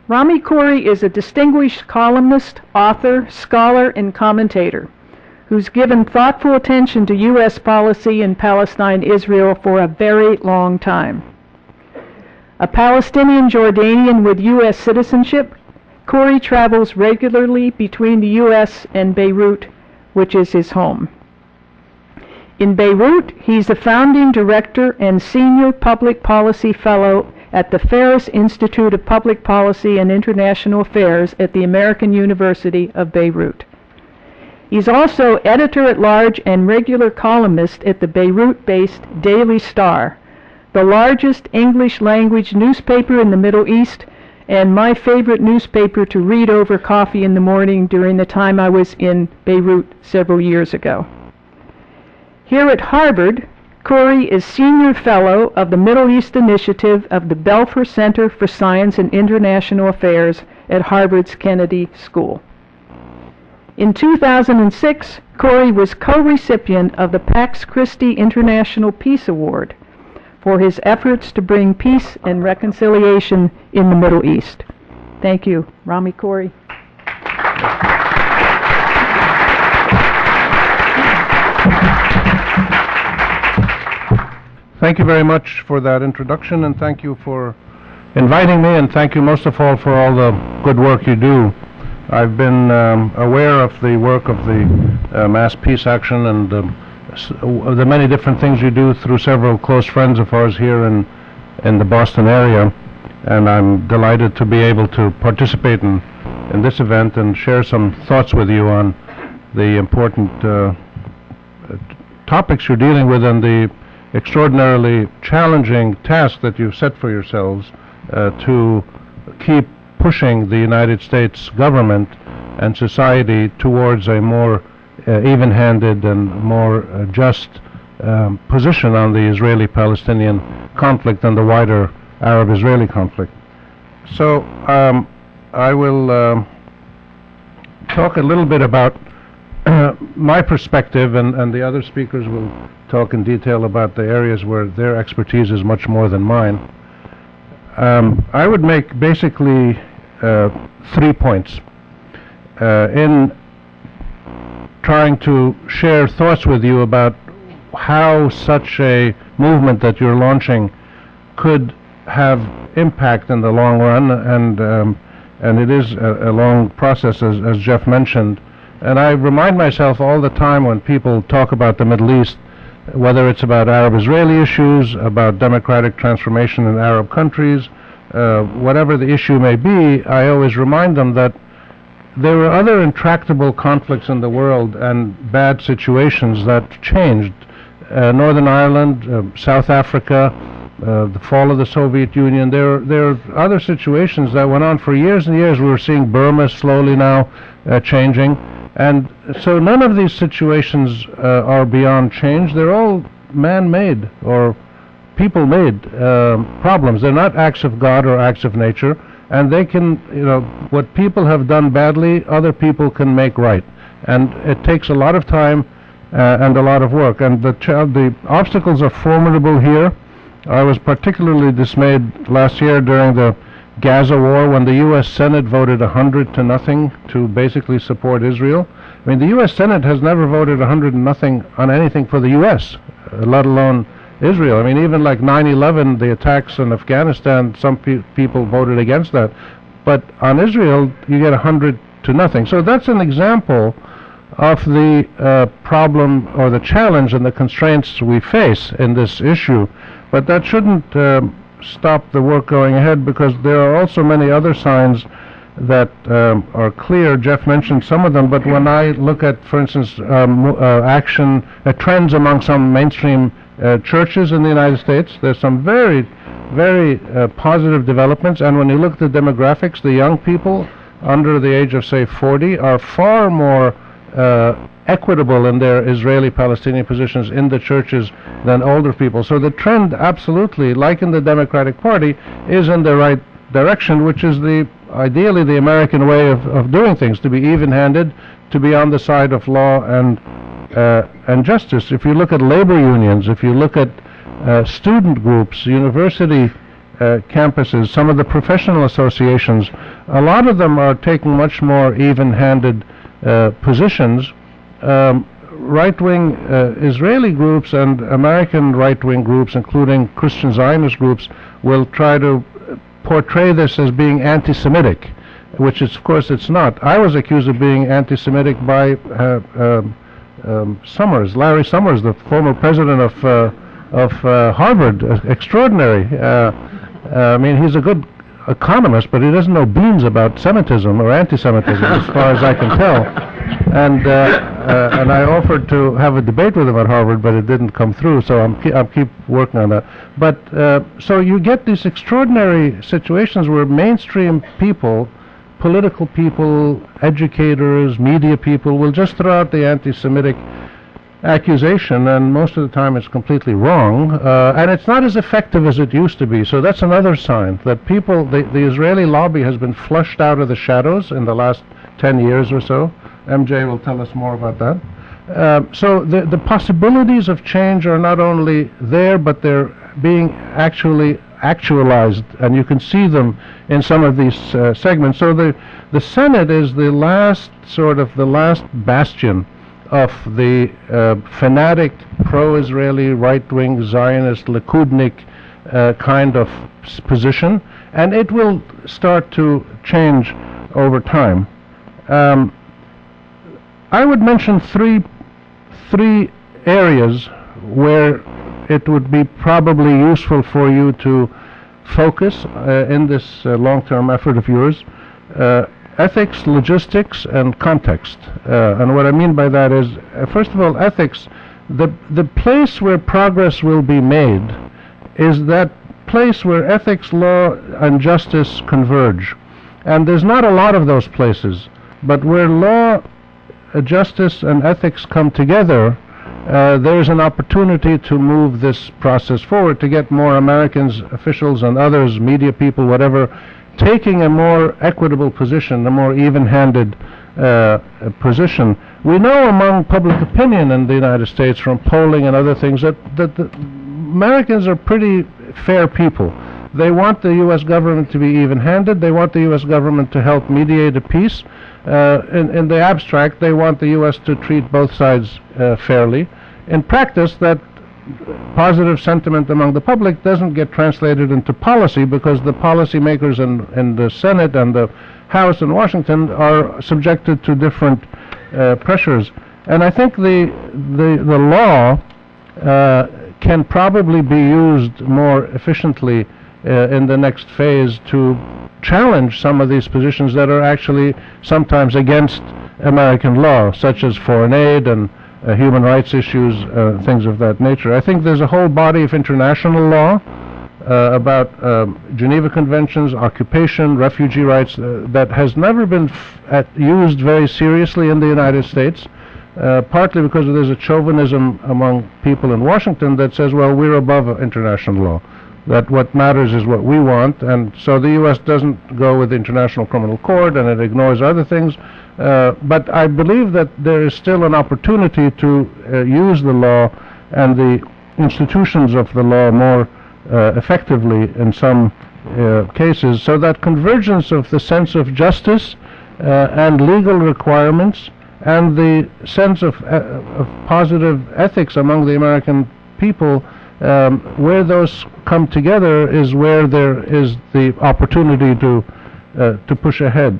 Rami Khouri is a distinguished columnist, author, scholar, and commentator who's given thoughtful attention to U.S. policy in Palestine-Israel for a very long time. A Palestinian-Jordanian with U.S. citizenship, Khouri travels regularly between the U.S. and Beirut, which is his home. In Beirut, he's the founding director and senior public policy fellow at the Ferris Institute of Public Policy and International Affairs at the American University of Beirut. He's also editor-at-large and regular columnist at the Beirut-based Daily Star, the largest English-language newspaper in the Middle East, and my favorite newspaper to read over coffee in the morning during the time I was in Beirut several years ago. Here at Harvard, Khouri is Senior Fellow of the Middle East Initiative of the Belfer Center for Science and International Affairs at Harvard's Kennedy School. In 2006, Khouri was co-recipient of the Pax Christi International Peace Award for his efforts to bring peace and reconciliation in the Middle East. Thank you, Rami Khouri. Thank you very much for that introduction, and thank you for inviting me, and thank you most of all for all the good work you do. I've been aware of the work of the Mass Peace Action and the many different things you do through several close friends of ours here in the Boston area, and I'm delighted to be able to participate in this event and share some thoughts with you on the important topics you're dealing with and the extraordinarily challenging task that you've set for yourselves to keep pushing the United States government and society towards a more even-handed and more just position on the Israeli-Palestinian conflict and the wider Arab-Israeli conflict. So I will talk a little bit about my perspective, and the other speakers will talk in detail about the areas where their expertise is much more than mine. I would make basically 3 points in trying to share thoughts with you about how such a movement that you're launching could have impact in the long run, and it is a long process, as Jeff mentioned. And I remind myself all the time when people talk about the Middle East, whether it's about Arab-Israeli issues, about democratic transformation in Arab countries, whatever the issue may be, I always remind them that there were other intractable conflicts in the world and bad situations that changed. Northern Ireland, South Africa, the fall of the Soviet Union. There are other situations that went on for years and years. We're seeing Burma slowly now changing. And so none of these situations are beyond change. They're all man-made or people-made problems. They're not acts of God or acts of nature. And they can, what people have done badly, other people can make right. And it takes a lot of time and a lot of work. And the obstacles are formidable here. I was particularly dismayed last year during the Gaza war when the U.S. Senate voted 100-0 to basically support Israel. I mean, the U.S. Senate has never voted 100-0 on anything for the U.S., let alone Israel. I mean, even like 9/11, the attacks in Afghanistan, some people voted against that. But on Israel, you get 100-0. So that's an example of the problem or the challenge and the constraints we face in this issue. But that shouldn't stop the work going ahead, because there are also many other signs that are clear. Jeff mentioned some of them, but when I look at, for instance, trends among some mainstream churches in the United States, there's some very, very positive developments. And when you look at the demographics, the young people under the age of, say, 40 are far more equitable in their Israeli-Palestinian positions in the churches than older people. So the trend, absolutely, like in the Democratic Party, is in the right direction, which is ideally the American way of doing things, to be even-handed, to be on the side of law and justice. If you look at labor unions, if you look at student groups, university campuses, some of the professional associations, a lot of them are taking much more even-handed positions. Right-wing Israeli groups and American right-wing groups, including Christian Zionist groups, will try to portray this as being anti-Semitic, which of course it's not. I was accused of being anti-Semitic by Summers, Larry Summers, the former president of Harvard. Extraordinary. I mean, he's a good economist, but he doesn't know beans about Semitism or anti-Semitism, as far as I can tell. And I offered to have a debate with him at Harvard, but it didn't come through. So I'll keep working on that. But so you get these extraordinary situations where mainstream people, political people, educators, media people will just throw out the anti-Semitic accusation, and most of the time it's completely wrong, and it's not as effective as it used to be. So that's another sign that people, the Israeli lobby has been flushed out of the shadows in the last 10 years or so. MJ will tell us more about that. So the possibilities of change are not only there, but they're being actualized, and you can see them in some of these segments. So the Senate is the last bastion of the fanatic pro-Israeli right-wing Zionist Likudnik kind of position, and it will start to change over time. I would mention three areas where it would be probably useful for you to focus in this long-term effort of yours. Ethics, logistics, and context. And what I mean by that is, first of all, ethics. The place where progress will be made is that place where ethics, law, and justice converge. And there's not a lot of those places, but where law, justice, and ethics come together, there's an opportunity to move this process forward, to get more Americans, officials and others, media people, whatever, taking a more equitable position, a more even-handed position. We know among public opinion in the United States from polling and other things that the Americans are pretty fair people. They want the U.S. government to be even-handed. They want the U.S. government to help mediate a peace. In the abstract, they want the U.S. to treat both sides fairly. In practice, that positive sentiment among the public doesn't get translated into policy, because the policymakers in the Senate and the House in Washington are subjected to different pressures. And I think the law can probably be used more efficiently in the next phase to challenge some of these positions that are actually sometimes against American law, such as foreign aid and human rights issues, things of that nature. I think there's a whole body of international law about Geneva Conventions, occupation, refugee rights, that has never been used very seriously in the United States, partly because there's a chauvinism among people in Washington that says, well, we're above international law, that what matters is what we want, and so the U.S. doesn't go with the International Criminal Court, and it ignores other things. But I believe that there is still an opportunity to use the law and the institutions of the law more effectively in some cases, so that convergence of the sense of justice and legal requirements and the sense of positive ethics among the American people, where those come together is where there is the opportunity to push ahead.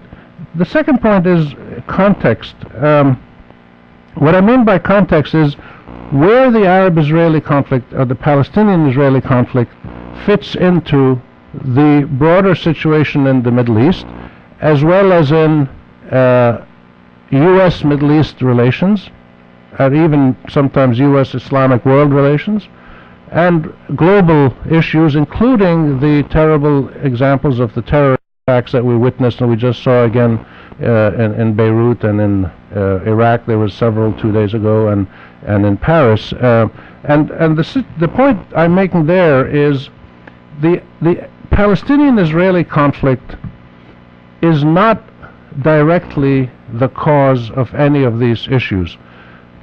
The second point is context. What I mean by context is where the Arab-Israeli conflict or the Palestinian-Israeli conflict fits into the broader situation in the Middle East, as well as in U.S.-Middle East relations, and even sometimes U.S.-Islamic world relations, and global issues, including the terrible examples of the terror attacks that we witnessed and we just saw again in Beirut, and in Iraq there was several 2 days ago, and in Paris. And the point I'm making there is the Palestinian-Israeli conflict is not directly the cause of any of these issues,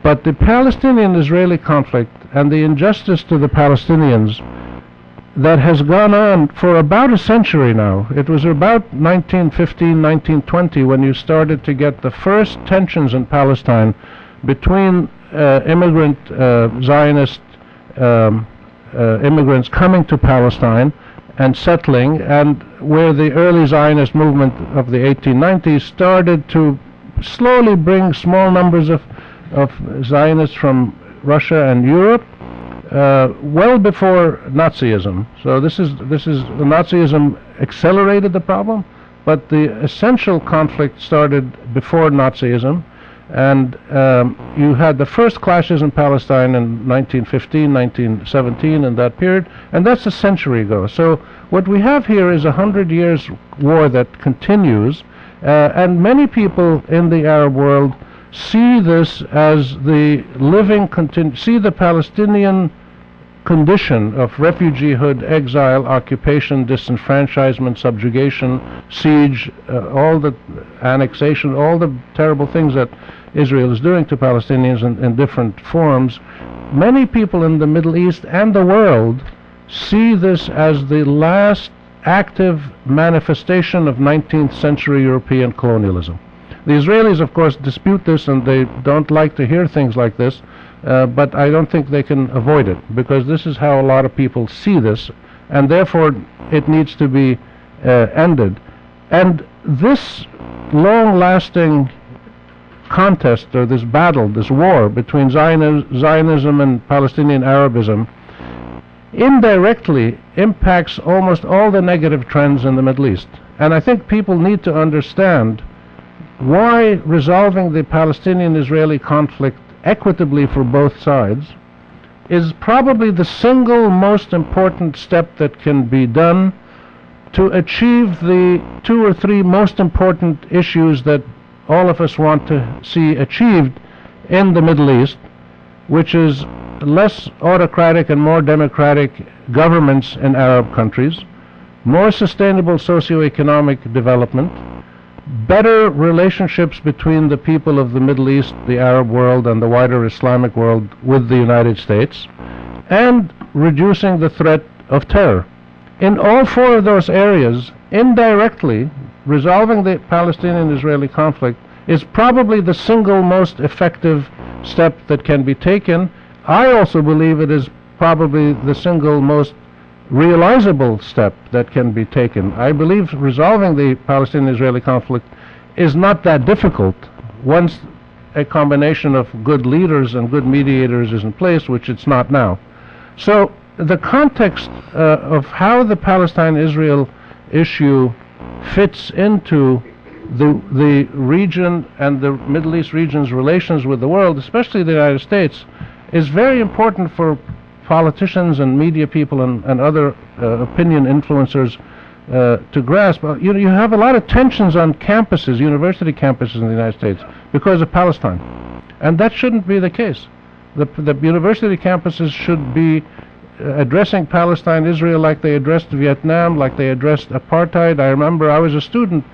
but the Palestinian-Israeli conflict and the injustice to the Palestinians that has gone on for about a century now. It was about 1915, 1920 when you started to get the first tensions in Palestine between immigrant Zionist immigrants coming to Palestine and settling, and where the early Zionist movement of the 1890s started to slowly bring small numbers of Zionists from Russia and Europe, well before Nazism. So this is the Nazism accelerated the problem, but the essential conflict started before Nazism, and you had the first clashes in Palestine in 1915, 1917, in that period, and that's a century ago. So what we have here is 100 years war that continues, and many people in the Arab world see this as the living, see the Palestinian condition of refugeehood, exile, occupation, disenfranchisement, subjugation, siege, all the annexation, all the terrible things that Israel is doing to Palestinians in different forms. Many people in the Middle East and the world see this as the last active manifestation of 19th century European colonialism. The Israelis, of course, dispute this, and they don't like to hear things like this, but I don't think they can avoid it, because this is how a lot of people see this, and therefore it needs to be ended. And this long-lasting contest, or this battle, this war between Zionism and Palestinian Arabism, indirectly impacts almost all the negative trends in the Middle East. And I think people need to understand why resolving the Palestinian-Israeli conflict equitably for both sides is probably the single most important step that can be done to achieve the 2 or 3 most important issues that all of us want to see achieved in the Middle East, which is less autocratic and more democratic governments in Arab countries, more sustainable socio-economic development, better relationships between the people of the Middle East, the Arab world, and the wider Islamic world with the United States, and reducing the threat of terror. In all 4 of those areas, indirectly, resolving the Palestinian-Israeli conflict is probably the single most effective step that can be taken. I also believe it is probably the single most realizable step that can be taken. I believe resolving the Palestinian-Israeli conflict is not that difficult once a combination of good leaders and good mediators is in place, which it's not now. So the context of how the Palestine-Israel issue fits into the region and the Middle East region's relations with the world, especially the United States, is very important for politicians and media people and other opinion influencers to grasp. You have a lot of tensions on campuses, university campuses in the United States, because of Palestine. And that shouldn't be the case. The university campuses should be addressing Palestine, Israel, like they addressed Vietnam, like they addressed apartheid. I remember I was a student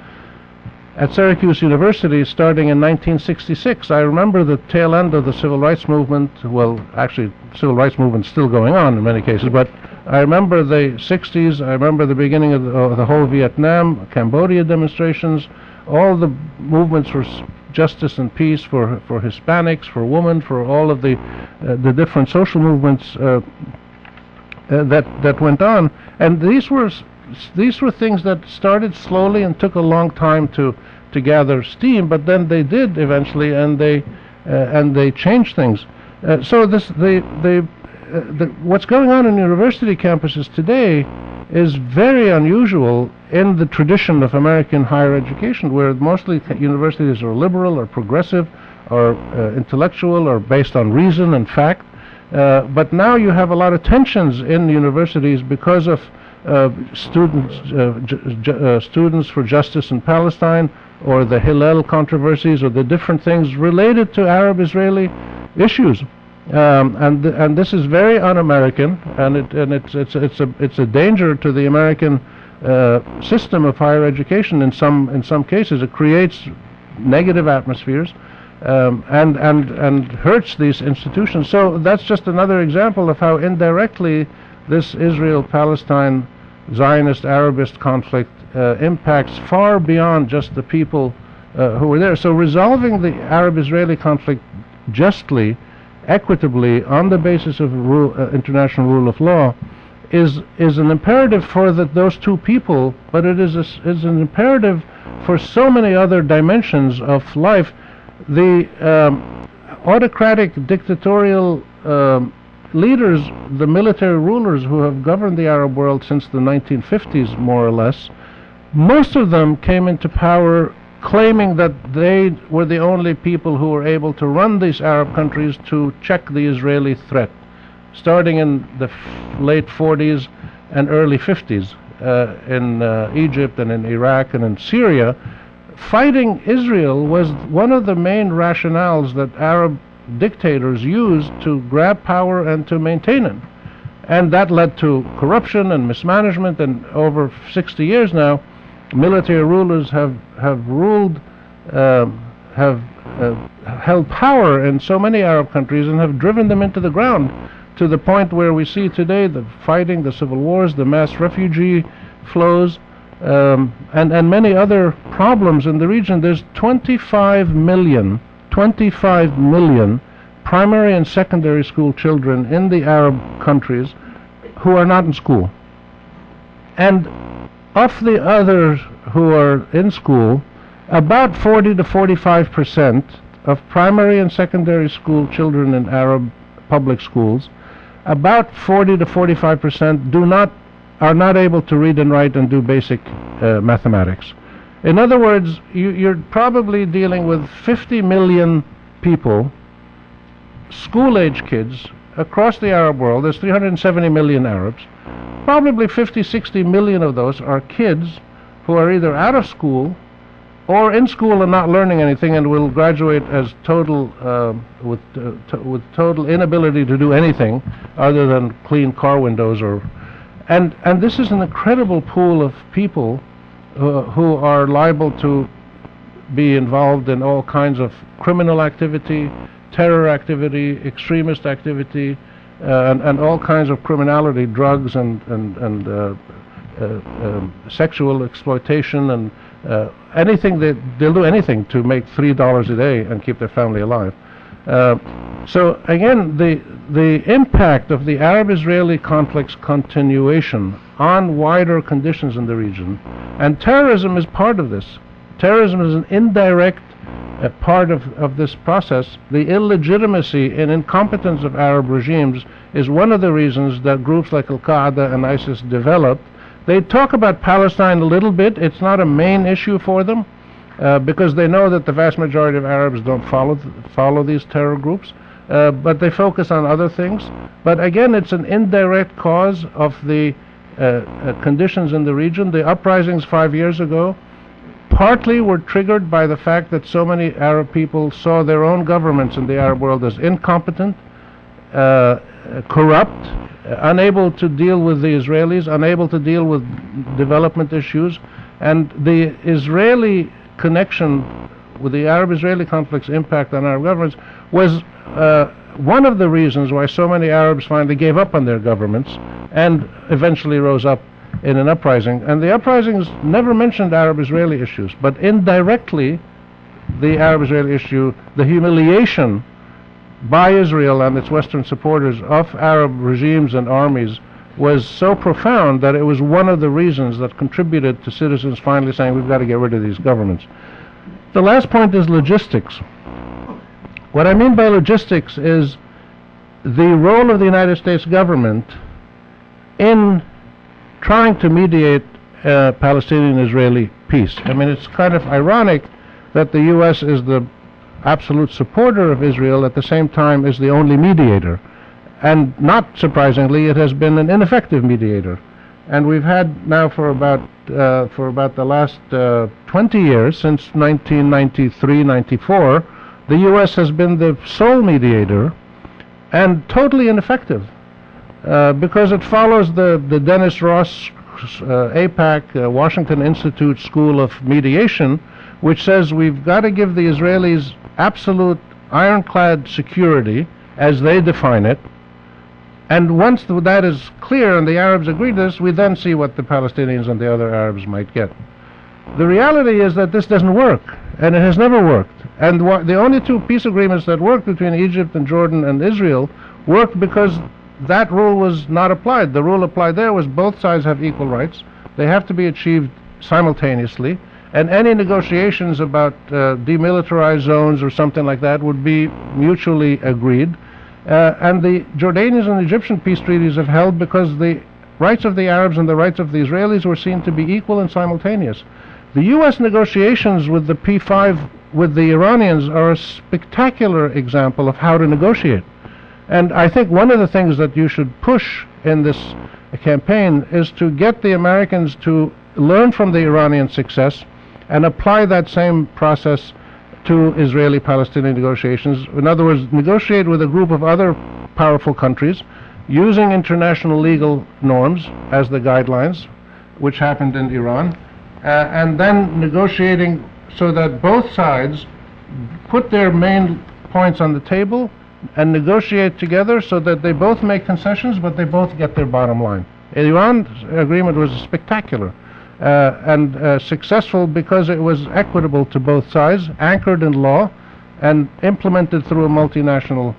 at Syracuse University starting in 1966. I remember the tail end of the civil rights movement. Well, actually, civil rights movement's still going on in many cases, but I remember the 60s. I remember the beginning of the whole Vietnam, Cambodia demonstrations, all the movements for justice and peace for Hispanics, for women, for all of the different social movements that went on. And these were things that started slowly and took a long time to gather steam, but then they did eventually, and they changed things. So what's going on in university campuses today is very unusual in the tradition of American higher education, where mostly universities are liberal or progressive or intellectual or based on reason and fact. But now you have a lot of tensions in universities because of students for justice in Palestine, or the Hillel controversies, or the different things related to Arab-Israeli issues, and this is very un-American, and it's a danger to the American system of higher education. In some cases, it creates negative atmospheres and hurts these institutions. So that's just another example of how indirectly this Israel-Palestine Zionist Arabist conflict impacts far beyond just the people who were there. So resolving the Arab-Israeli conflict justly, equitably, on the basis of international rule of law is an imperative for those two people, but it is an imperative for so many other dimensions of life. The autocratic, dictatorial leaders, the military rulers who have governed the Arab world since the 1950s, more or less, most of them came into power claiming that they were the only people who were able to run these Arab countries to check the Israeli threat, starting in the late 40s and early 50s in Egypt and in Iraq and in Syria. Fighting Israel was one of the main rationales that Arab dictators used to grab power and to maintain it. And that led to corruption and mismanagement, and over 60 years now, military rulers have ruled, have held power in so many Arab countries and have driven them into the ground, to the point where we see today the fighting, the civil wars, the mass refugee flows, and many other problems in the region. There's 25 million primary and secondary school children in the Arab countries who are not in school. And of the others who are in school, about 40 to 45% of primary and secondary school children in Arab public schools, about 40 to 45% are not able to read and write and do basic mathematics. In other words, you're probably dealing with 50 million people, school-age kids, across the Arab world. There's 370 million Arabs. Probably 50, 60 million of those are kids who are either out of school or in school and not learning anything, and will graduate as with total inability to do anything other than clean car windows. And this is an incredible pool of people who are liable to be involved in all kinds of criminal activity, terror activity, extremist activity, and all kinds of criminality, drugs and sexual exploitation, and anything. They'll do anything to make $3 a day and keep their family alive. So again, the impact of the Arab-Israeli conflict's continuation on wider conditions in the region, and terrorism is part of this. Terrorism is an indirect part of this process. The illegitimacy and incompetence of Arab regimes is one of the reasons that groups like Al-Qaeda and ISIS developed. They talk about Palestine a little bit. It's not a main issue for them, because they know that the vast majority of Arabs don't follow these terror groups, but they focus on other things. But again, it's an indirect cause of the conditions in the region. The uprisings 5 years ago partly were triggered by the fact that so many Arab people saw their own governments in the Arab world as incompetent, corrupt, unable to deal with the Israelis, unable to deal with development issues. And the Israeli connection with the Arab-Israeli conflict's impact on Arab governments was one of the reasons why so many Arabs finally gave up on their governments and eventually rose up in an uprising. And the uprisings never mentioned Arab-Israeli issues, but indirectly the Arab-Israeli issue, the humiliation by Israel and its Western supporters of Arab regimes and armies, was so profound that it was one of the reasons that contributed to citizens finally saying, we've got to get rid of these governments. The last point is logistics. What I mean by logistics is the role of the United States government in trying to mediate Palestinian-Israeli peace. I mean, it's kind of ironic that the U.S. is the absolute supporter of Israel, at the same time is the only mediator. And not surprisingly, it has been an ineffective mediator. And we've had now for about the last 20 years, since 1993-94, the U.S. has been the sole mediator, and totally ineffective, because it follows the Dennis Ross AIPAC, Washington Institute School of Mediation, which says we've got to give the Israelis absolute ironclad security, as they define it, And once that is clear and the Arabs agree to this, we then see what the Palestinians and the other Arabs might get. The reality is that this doesn't work, and it has never worked. And the only two peace agreements that worked between Egypt and Jordan and Israel worked because that rule was not applied. The rule applied there was both sides have equal rights. They have to be achieved simultaneously, and any negotiations about demilitarized zones or something like that would be mutually agreed. And the Jordanians and Egyptian peace treaties have held because the rights of the Arabs and the rights of the Israelis were seen to be equal and simultaneous. The U.S. negotiations with the P5 with the Iranians are a spectacular example of how to negotiate. And I think one of the things that you should push in this campaign is to get the Americans to learn from the Iranian success and apply that same process to Israeli-Palestinian negotiations. In other words, negotiate with a group of other powerful countries using international legal norms as the guidelines, which happened in Iran, and then negotiating so that both sides put their main points on the table and negotiate together so that they both make concessions, but they both get their bottom line. Iran's agreement was spectacular and successful because it was equitable to both sides, anchored in law, and implemented through a multinational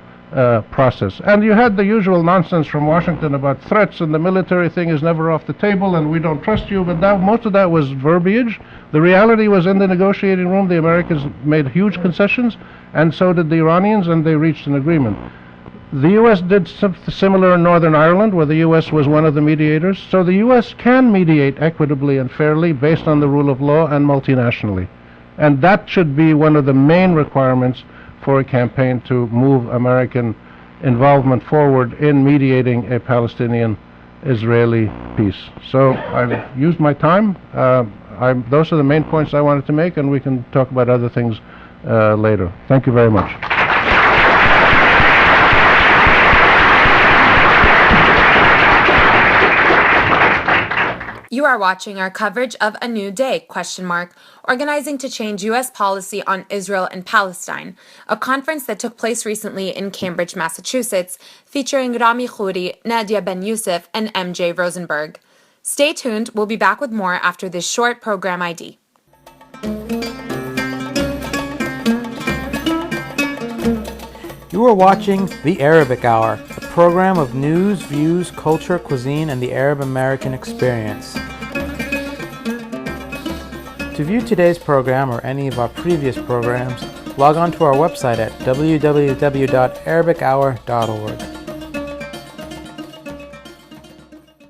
process. And you had the usual nonsense from Washington about threats, and the military thing is never off the table, and we don't trust you, but most of that was verbiage. The reality was in the negotiating room, the Americans made huge concessions, and so did the Iranians, and they reached an agreement. The U.S. did something similar in Northern Ireland, where the U.S. was one of the mediators. So the U.S. can mediate equitably and fairly based on the rule of law and multinationally. And that should be one of the main requirements for a campaign to move American involvement forward in mediating a Palestinian-Israeli peace. So I've used my time. Those are the main points I wanted to make, and we can talk about other things later. Thank you very much. You are watching our coverage of A New Day, organizing to change U.S. policy on Israel and Palestine, a conference that took place recently in Cambridge, Massachusetts, featuring Rami Khouri, Nadia Ben Youssef, and M.J. Rosenberg. Stay tuned, we'll be back with more after this short program ID. You are watching The Arabic Hour, a program of news, views, culture, cuisine, and the Arab American experience. To view today's program or any of our previous programs, log on to our website at www.arabichour.org.